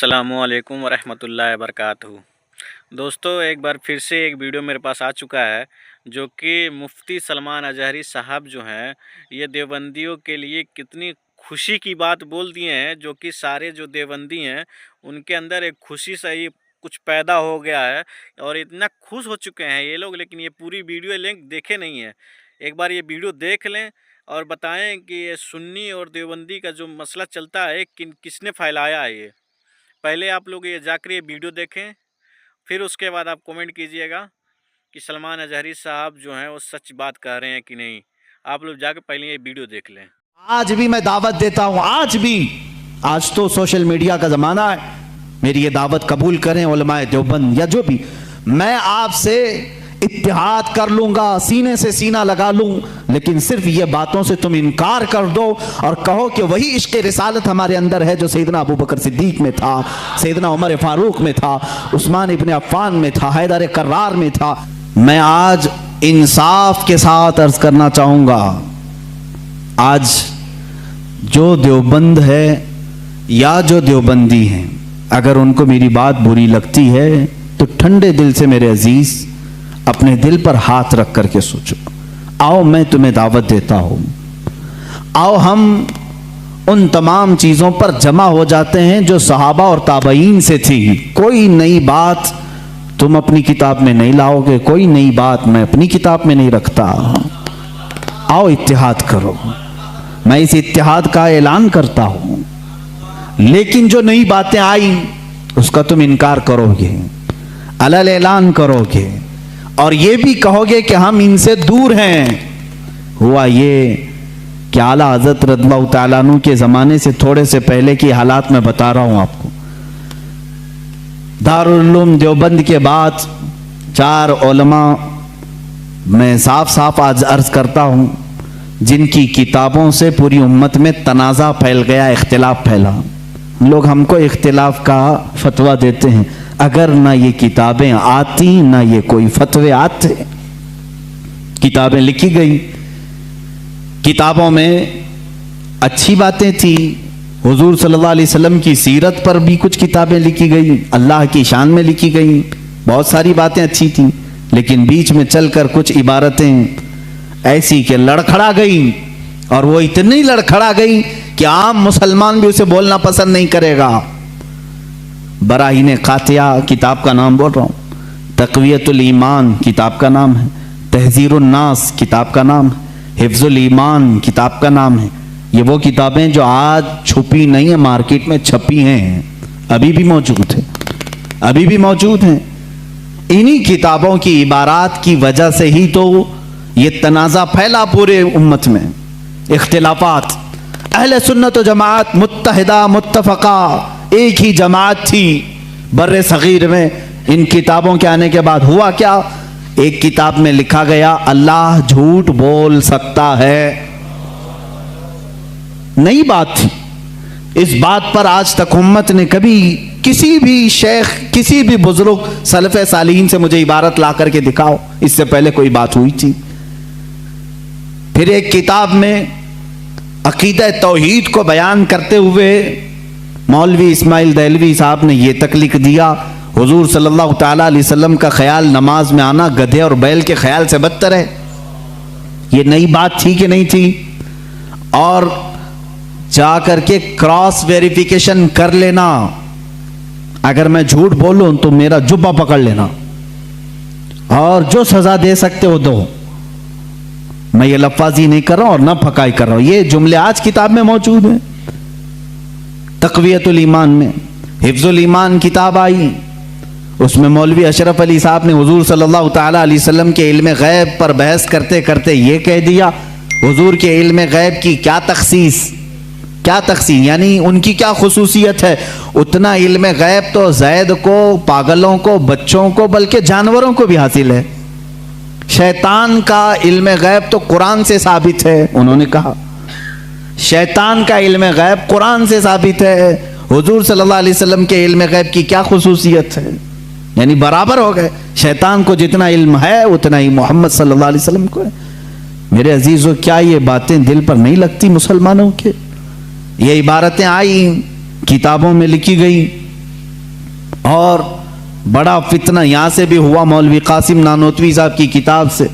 अस्सलामुअलैकुम वरहमतुल्लाहि वबरकातुहू। दोस्तों, एक बार फिर से एक वीडियो मेरे पास आ चुका है जो कि मुफ्ती सलमान अजहरी साहब जो हैं ये देवबंदियों के लिए कितनी खुशी की बात बोल दिए हैं, जो कि सारे जो देवबंदी हैं उनके अंदर एक खुशी सा ही कुछ पैदा हो गया है और इतना खुश हो चुके हैं ये लोग। लेकिन ये पूरी वीडियो लिंक देखे नहीं है, एक बार ये वीडियो देख लें और बताएं कि ये सुन्नी और देवबंदी का जो मसला चलता है किसने फैलाया है। ये पहले आप लोग ये जाकर ये वीडियो देखें, फिर उसके बाद आप कमेंट कीजिएगा कि सलमान अजहरी साहब जो हैं वो सच बात कह रहे हैं कि नहीं। आप लोग जाकर पहले ये वीडियो देख लें। आज भी मैं दावत देता हूं, आज तो सोशल मीडिया का जमाना है, मेरी ये दावत कबूल करें उलमाए देवबंद या जो भी, मैं आपसे इत्तिहाद कर लूंगा, सीने से सीना लगा लूं, लेकिन सिर्फ ये बातों से तुम इनकार कर दो और कहो कि वही इश्क़ रिसालत हमारे अंदर है जो सैयदना अबू बकर सिद्दीक में था, सैयदना उमर फारूक में था, उस्मान इब्न अफ़्फ़ान में था, हैदर कर्रार में था। मैं आज इंसाफ के साथ अर्ज करना चाहूंगा, आज जो देवबंद है या जो देवबंदी हैं, अगर उनको मेरी बात बुरी लगती है तो ठंडे दिल से मेरे अजीज अपने दिल पर हाथ रख करके सोचो। आओ मैं तुम्हें दावत देता हूं, आओ हम उन तमाम चीजों पर जमा हो जाते हैं जो सहाबा और ताबईन से थी। कोई नई बात तुम अपनी किताब में नहीं लाओगे, कोई नई बात मैं अपनी किताब में नहीं रखता। आओ इत्तिहाद करो, मैं इस इत्तिहाद का ऐलान करता हूं, लेकिन जो नई बातें आई उसका तुम इनकार करोगे, अलल ऐलान करोगे और ये भी कहोगे कि हम इनसे दूर हैं। हुआ ये कि आला हज़रत रज़ियल्लाहु तआला अन्हु के ज़माने से थोड़े से पहले की हालात मैं बता रहा हूँ आपको। दारुल उलूम देवबंद के बाद 4 उलमा मैं साफ साफ आज अर्ज करता हूँ जिनकी किताबों से पूरी उम्मत में तनाज़ा फैल गया, इख्तिलाफ फैला। लोग हमको इख्तिलाफ का फतवा देते हैं, अगर ना ये किताबें आती ना ये कोई फतवे आते। किताबें लिखी गई, किताबों में अच्छी बातें थी, हुजूर सल्लल्लाहु अलैहि वसल्लम की सीरत पर भी कुछ किताबें लिखी गई, अल्लाह की शान में लिखी गई, बहुत सारी बातें अच्छी थी। लेकिन बीच में चलकर कुछ इबारतें ऐसी कि लड़खड़ा गई, और वो इतनी लड़खड़ा गई कि आम मुसलमान भी उसे बोलना पसंद नहीं करेगा। बराहीन कातिया किताब का नाम बोल रहा हूँ, तक़वियतुल ईमान किताब का नाम है, तहज़ीरुन नास किताब का नाम है, हिफ्ज़ुल ईमान किताब का नाम है। ये वो किताबें जो आज छुपी नहीं है, मार्केट में छपी हैं, अभी भी मौजूद है, अभी भी मौजूद हैं। इन्हीं किताबों की इबारात की वजह से ही तो ये तनाज़ा फैला पूरे उम्मत में, इख्तिलाफात। अहले सुन्नत व जमात मुत्तहिदा मुत्तफ़क़ा एक ही जमात थी बर्रे सगीर में। इन किताबों के आने के बाद हुआ क्या, एक किताब में लिखा गया अल्लाह झूठ बोल सकता है, नई बात थी। इस बात पर आज तक उम्मत ने कभी किसी भी शेख, किसी भी बुजुर्ग सलफ़े सालीन से मुझे इबारत ला करके दिखाओ, इससे पहले कोई बात हुई थी। फिर एक किताब में अकीदा तौहीद को बयान करते हुए मौलवी इस्माइल देहलवी साहब ने यह तक लिख दिया, हुजूर सल्लल्लाहु तआला अलैहि वसल्लम का ख्याल नमाज में आना गधे और बैल के ख्याल से बदतर है। ये नई बात थी कि नहीं थी? और जाकर के क्रॉस वेरिफिकेशन कर लेना, अगर मैं झूठ बोलूं तो मेरा जुब्बा पकड़ लेना और जो सजा दे सकते हो दो। मैं ये लफ्ज़ी नहीं कर रहा हूं और ना फकाई कर रहा हूं, ये जुमले आज किताब में मौजूद हैं। तक़वियतुल ईमान में हिफ्ज़ुल ईमान किताब आई, उसमें मौलवी अशरफ अली साहब ने हुजूर सल्लल्लाहु तआला अलैहि वसल्लम के इल्म गैब पर बहस करते करते ये कह दिया, हुजूर के इल्म गैब की क्या तखसीस, क्या तकसीम यानी उनकी क्या खुसूसियत है। उतना इल्म गैब तो ज़ैद को, पागलों को, बच्चों को, बल्कि जानवरों को भी हासिल है। शैतान का इल्म गैब तो कुरान से साबित है, उन्होंने कहा शैतान का इल्म गैब कुरान से साबित है। हुजूर सल्लल्लाहु अलैहि वसल्लम के इल्म गैब की क्या खुसूसियत है, यानी बराबर हो गए। शैतान को जितना इल्म है उतना ही मोहम्मद सल्लल्लाहु अलैहि वसल्लम को है। मेरे अजीजों, क्या ये बातें दिल पर नहीं लगती मुसलमानों के? ये इबारतें आई, किताबों में लिखी गई, और बड़ा फितना यहाँ से भी हुआ मौलवी कासिम नानोतवी साहब की किताब से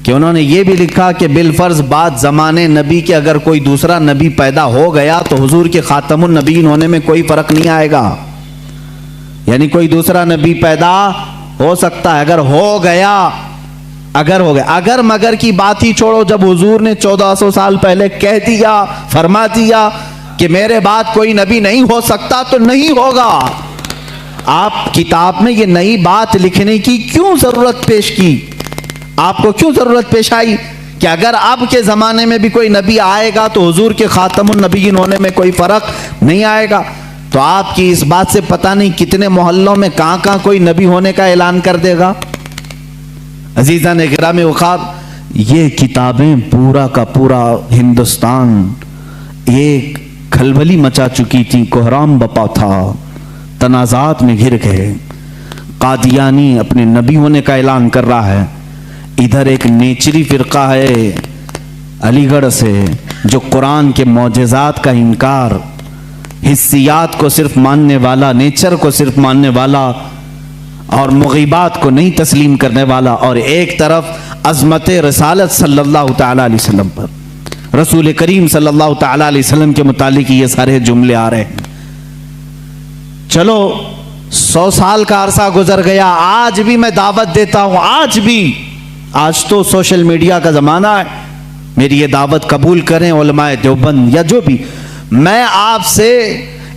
कि उन्होंने ये भी लिखा कि बिलफर्ज बाद ज़माने नबी के अगर कोई दूसरा नबी पैदा हो गया तो हुजूर के खातमुन नबीन होने में कोई फ़र्क नहीं आएगा। यानी कोई दूसरा नबी पैदा हो सकता है, अगर हो गया, अगर मगर की बात ही छोड़ो, जब हुजूर ने 1400 साल पहले कह दिया, फरमा दिया कि मेरे बाद कोई नबी नहीं हो सकता तो नहीं होगा। आप किताब में ये नई बात लिखने की क्यों जरूरत पेश की? आपको क्यों जरूरत पेश आई कि अगर अब के जमाने में भी कोई नबी आएगा तो हुजूर के खातमुन नबीयीन होने में कोई फर्क नहीं आएगा? तो आपकी इस बात से पता नहीं कितने मोहल्लों में कहां कहां कोई नबी होने का ऐलान कर देगा। अजीज़ान गिरामी वक़ार, ये किताबें पूरा का पूरा हिंदुस्तान एक खलबली मचा चुकी थी, कोहराम बपा था, तनाज़ात में घिर गए। कादियानी अपने नबी होने का ऐलान कर रहा है, इधर एक नेचरी फ़िरका है अलीगढ़ से जो कुरान के मौजज़ात का इनकार, हिस्सियात को सिर्फ मानने वाला, नेचर को सिर्फ मानने वाला और मुग़ीबात को नहीं तस्लीम करने वाला, और एक तरफ अज़मत रसालत सल्लल्लाहु तआला अलैहि वसल्लम पर, रसूल करीम सल्लल्लाहु तआला अलैहि वसल्लम के मुतालिक ये सारे जुमले आ रहे हैं। चलो 100 साल का अरसा गुजर गया, आज भी मैं दावत देता हूं, आज तो सोशल मीडिया का ज़माना है, मेरी ये दावत कबूल करें उलमाए देवबंद या जो भी, मैं आपसे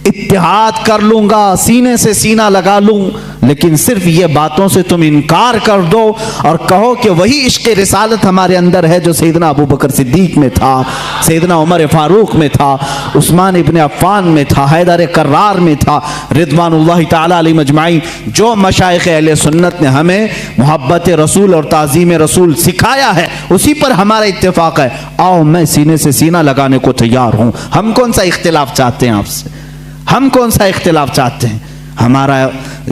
इत्तिहाद कर लूंगा, सीने से सीना लगा लूं, लेकिन सिर्फ ये बातों से तुम इनकार कर दो और कहो कि वही इश्क़ रिसालत हमारे अंदर है जो सैयदना अबू बकर सिद्दीक में था, सैयदना उमर फारूक में था, उस्मान इब्न अफ़्फ़ान में था, हैदर कर्रार में था, रिदवानुल्लाहि ताला अलैहिम अजमाइन। जो मशाइख़ अहले सुन्नत ने हमें मोहब्बत रसूल और ताज़ीम रसूल सिखाया है उसी पर हमारा इत्तेफाक है। आओ, मैं सीने से सीना लगाने को तैयार हूँ। हम कौन सा इख्तिलाफ चाहते हैं आपसे? हम कौन सा इख्तिलाफ चाहते हैं? हमारा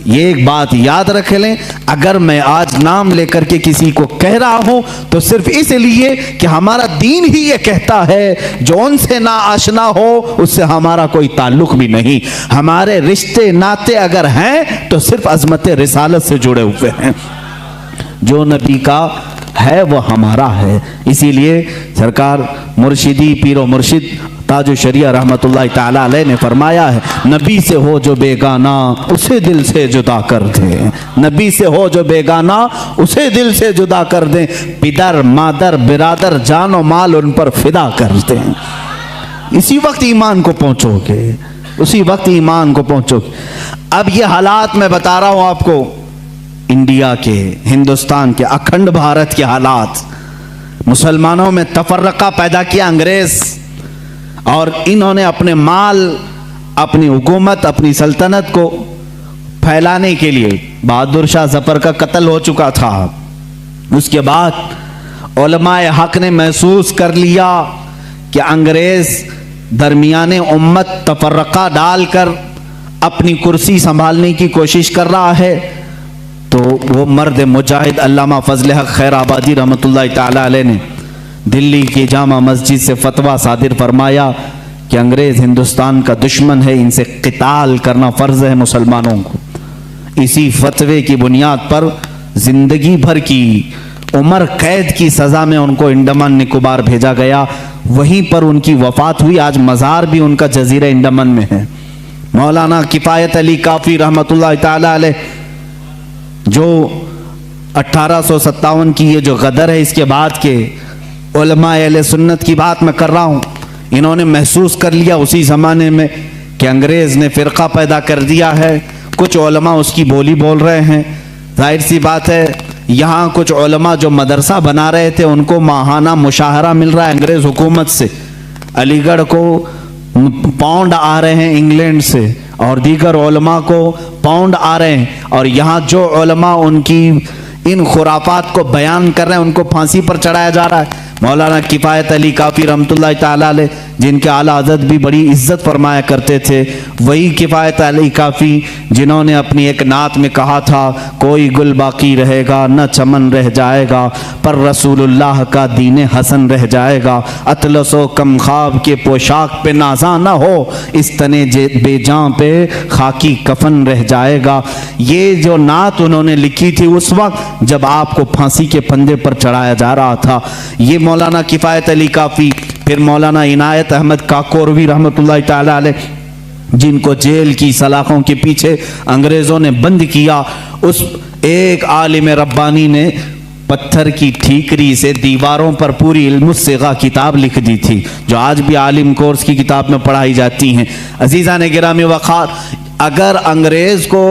ये एक बात याद रख लें, अगर मैं आज नाम लेकर के किसी को कह रहा हूं तो सिर्फ इसलिए कि हमारा दीन ही ये कहता है जो उनसे ना आशना हो उससे हमारा कोई ताल्लुक भी नहीं। हमारे रिश्ते नाते अगर हैं तो सिर्फ अज़मत रिसालत से जुड़े हुए हैं। जो नबी का है वो हमारा है। इसीलिए सरकार मुर्शिदी पीरो मुर्शिद ताजो शरिया रहमतुल्लाह ताला अलैह ने फरमाया है, नबी से हो जो बेगाना उसे दिल से जुदा कर दे। नबी से हो जो बेगाना उसे दिल से जुदा कर दे। पिदर मादर बिरादर जानो माल उन पर फिदा कर दे। इसी वक्त ईमान को पहुंचोगे, उसी वक्त ईमान को पहुंचोगे। अब ये हालात मैं बता रहा हूं आपको, इंडिया के, हिंदुस्तान के, अखंड भारत के हालात। मुसलमानों में तफर्रका पैदा किया अंग्रेज, और इन्होंने अपने माल, अपनी हुकूमत, अपनी सल्तनत को फैलाने के लिए, बहादुर शाह जफर का कत्ल हो चुका था। उसके बाद उलमाए हक ने महसूस कर लिया कि अंग्रेज दरमियाने उम्मत तफर्रका डालकर अपनी कुर्सी संभालने की कोशिश कर रहा है। तो वो मर्द मुजाहिद अल्लामा फजल हक खैर आबादी रहमतुल्लाह ताला अलैह ने दिल्ली की जामा मस्जिद से फतवा सादिर फरमाया कि अंग्रेज़ हिंदुस्तान का दुश्मन है, इनसे क़िताल करना फ़र्ज़ है मुसलमानों को। इसी फतवे की बुनियाद पर ज़िंदगी भर की उम्र कैद की सज़ा में उनको अंडमान निकोबार भेजा गया। वहीं पर उनकी वफ़ात हुई। आज मज़ार भी उनका जज़ीरा अंडमान में है। मौलाना किफ़ायत अली काफ़ी रहमतुल्लाह ताला अलैह, जो 1857 की ये जो गदर है, इसके बाद के उलमाए अहले सुन्नत की बात मैं कर रहा हूँ, इन्होंने महसूस कर लिया उसी ज़माने में कि अंग्रेज़ ने फ़िरका पैदा कर दिया है। कुछ उलमा उसकी बोली बोल रहे हैं। जाहिर सी बात है, यहाँ कुछ उलमा जो मदरसा बना रहे थे उनको माहाना मुशाहरा मिल रहा है अंग्रेज़ हुकूमत से। अलीगढ़ को पाउंड आ रहे हैं इंग्लैंड से, और दीगर उलमा को पाउंड आ रहे हैं। और यहाँ जो उलमा उनकी इन खुराफात को बयान कर रहे हैं, उनको फांसी पर चढ़ाया जा रहा है। मौलाना किफ़ायत अली काफ़ी रहमतुल्लाह ताला अलैह, जिनके आला हज़रत भी बड़ी इज्जत फरमाया करते थे, वही किफ़ायत अली काफ़ी जिन्होंने अपनी एक नात में कहा था, कोई गुल बाकी रहेगा न चमन रह जाएगा, पर रसूलुल्लाह का दीन हसन रह जाएगा। अतलसो कम ख्वाब के पोशाक पे नाजा न हो, इस तने बेजां पे खाकी कफन रह जाएगा। ये जो नात उन्होंने लिखी थी उस वक्त जब आपको फांसी के फंदे पर चढ़ाया जा रहा था। ये मौलाना किफ़ायत अली काफ़ी, फिर मौलाना इनायत अहमद काकोरवी रहमतुल्लाह ताला अलैह, जिनको जेल की सलाखों के पीछे अंग्रेज़ों ने बंद किया, उस एक आलिम रब्बानी ने पत्थर की ठीकरी से दीवारों पर पूरी इल्मुस्सिगा किताब लिख दी थी, जो आज भी आलिम कोर्स की किताब में पढ़ाई जाती हैं। अजीज़ान गिरामी वक़ार, अगर अंग्रेज़ को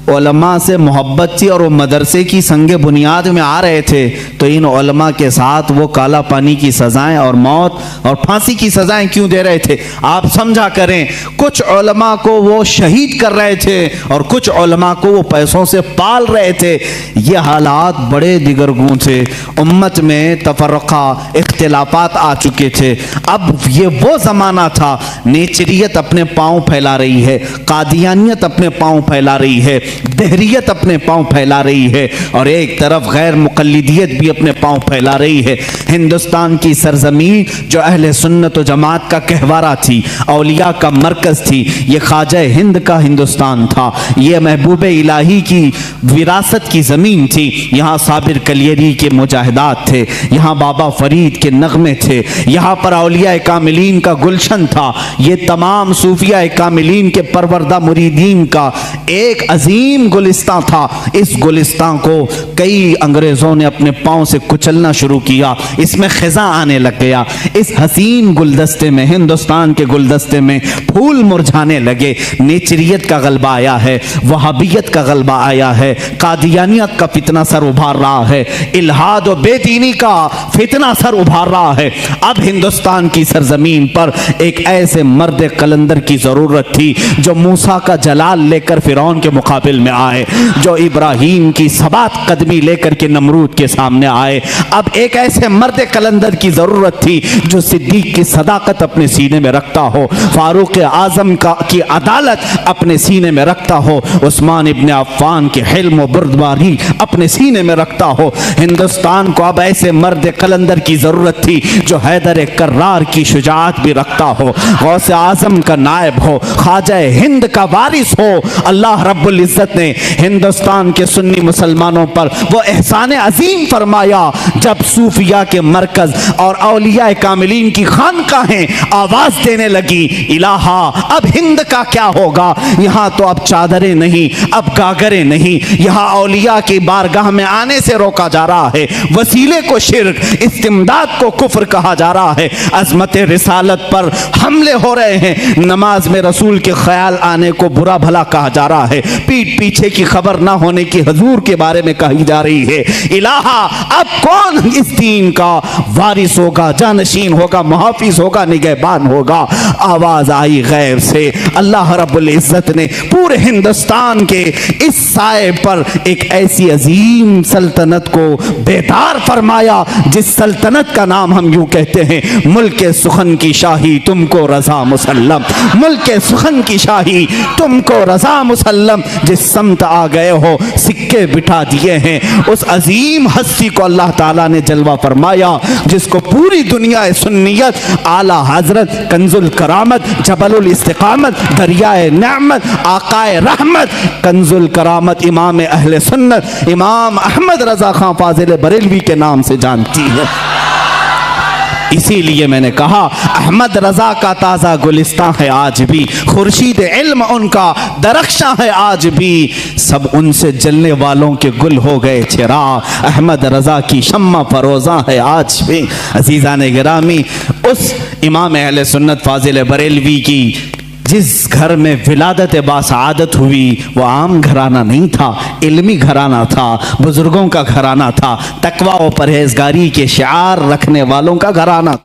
उलमा से मोहब्बत थी और वो मदरसे की संगे बुनियाद में आ रहे थे, तो इन उलमा के साथ वो काला पानी की सज़ाएं और मौत और फांसी की सज़ाएं क्यों दे रहे थे? आप समझा करें, कुछ उलमा को वो शहीद कर रहे थे और कुछ उलमा को वो पैसों से पाल रहे थे। ये हालात बड़े दिगरगूं थे, उम्मत में तफर्रक़ा इख्तिलाफात आ चुके थे। अब ये वो ज़माना था, नेचरियत अपने पाँव फैला रही है, कादियानियत अपने पाँव फैला रही है, दहरियत अपने पांव फैला रही है, और एक तरफ गैर मुक़ल्लिदियत भी अपने पांव फैला रही है। हिंदुस्तान की सरजमीन जो अहले सुन्नत व जमात का कहवारा थी, औलिया का मरकज़ थी, ये ख्वाजा हिंद का हिंदुस्तान था, ये महबूब इलाही की विरासत की ज़मीन थी। यहाँ साबिर कलियरी के मुजाहिदात थे, यहाँ बाबा फरीद के नगमे थे, यहाँ पर औलिया कामिलीन का गुलशन था, ये तमाम सूफिया कामिलीन के परवरदा मुरीदीन का एक अजीम गुलिस्तां था। इस गुलिस्तां को कई अंग्रेजों ने अपने पांव से कुचलना शुरू किया, इसमें खिजा आने लग गया। इस हसीन गुलदस्ते में, हिंदुस्तान के गुलदस्ते में फूल मुरझाने लगे। नेचरियत का गलबा आया है, वहाबियत का गलबा आया है, कादियानियत का फितना सर उभार रहा है, इल्हाद और बेदीनी का फितना सर उभार रहा है। अब हिंदुस्तान की सरजमीन पर एक ऐसे मर्द कलंदर की जरूरत थी जो मूसा का जलाल लेकर फिरौन के मुकाबिल में आए, जो इब्राहीम की सबात कदमी लेकर के नमरूद के सामने आए। अब एक ऐसे मर्द कलंदर की जरूरत थी जो सिद्दीक की सदाकत अपने सीने में रखता हो, फारूक आजम की अदालत अपने सीने में रखता हो, उस्मान इब्ने अफ़्फ़ान के हिल्म व बुर्दबारी अपने सीने में रखता हो। हिंदुस्तान को अब ऐसे मर्द कलंदर की जरूरत थी जो हैदर कर्रार की शुजाअत भी रखता हो, गौसे आजम का नायब हो, ख्वाजा हिंद का वारिस हो। अल्लाह रब्बुल इज्जत ने हिंदुस्तान के सुन्नी मुसलमानों पर वो एहसान अजीम फरमाया जब सूफिया के मरकज और औलिया कामिलीन की खानकाहें आवाज देने लगी, इलाहा अब हिंद का क्या होगा? यहाँ तो अब चादरें नहीं, अब गागरें नहीं, यहाँ औलिया की बारगाह में आने से रोका जा रहा है, वसीले को शिर्क, इस्तिमदाद को कुफ्र कहा जा रहा है, अजमत रिसालत पर हमले हो रहे हैं, नमाज में रसूल के ख्याल आने को बुरा भला कहा जा रहा है, पीठ पीछे की खबर ना होने की हजूर के बारे में कही जा रही है। इलाहा अब कौन इस दीन का वारिस होगा, जानशीन होगा, मुहाफिज होगा, निगहबान होगा? आवाज आई गैब से। अल्लाह रब्बुल इज्जत ने पूरे हिंदुस्तान के इस साए पर एक ऐसी अजीम सल्तनत को बेदार फरमाया जिस सल्तनत का नाम हम यूं कहते हैं, मुल्क सुखन की शाही तुमको रजा मुसल्लम, मुल्क सुखन की शाही तुमको रजा मुसल्लम। जिस समत आ गए हो सिक्के बिठा दिए हैं, उस अजीम हस्ती को अल्लाह ताला ने जलवा फरमाया जिसको पूरी दुनिया सुन्नियत, आला हजरत, कंजुल करामत, जबलुल इस्तिकामत, दरियाए नेमत, आकाए रहमत, कंजुल करामत, इमाम अहले सुन्नत इमाम अहमद रजा खां फाजिल बरेलवी के नाम से जानती है। इसीलिए मैंने कहा अहमद रजा का ताज़ा गुलिस्तां है आज भी, खुर्शीद इल्म उनका दरख्शां है आज भी, सब उनसे जलने वालों के गुल हो गए चिराग, अहमद रजा की शम्मा फरोज़ा है आज भी। अजीज़ान गिरामी, उस इमाम अहले सुन्नत फाजिल बरेलवी की जिस घर में विलादत बासआदत हुई वो आम घराना नहीं था, इल्मी घराना था, बुजुर्गों का घराना था, तकवा और परहेजगारी के शिआर रखने वालों का घराना।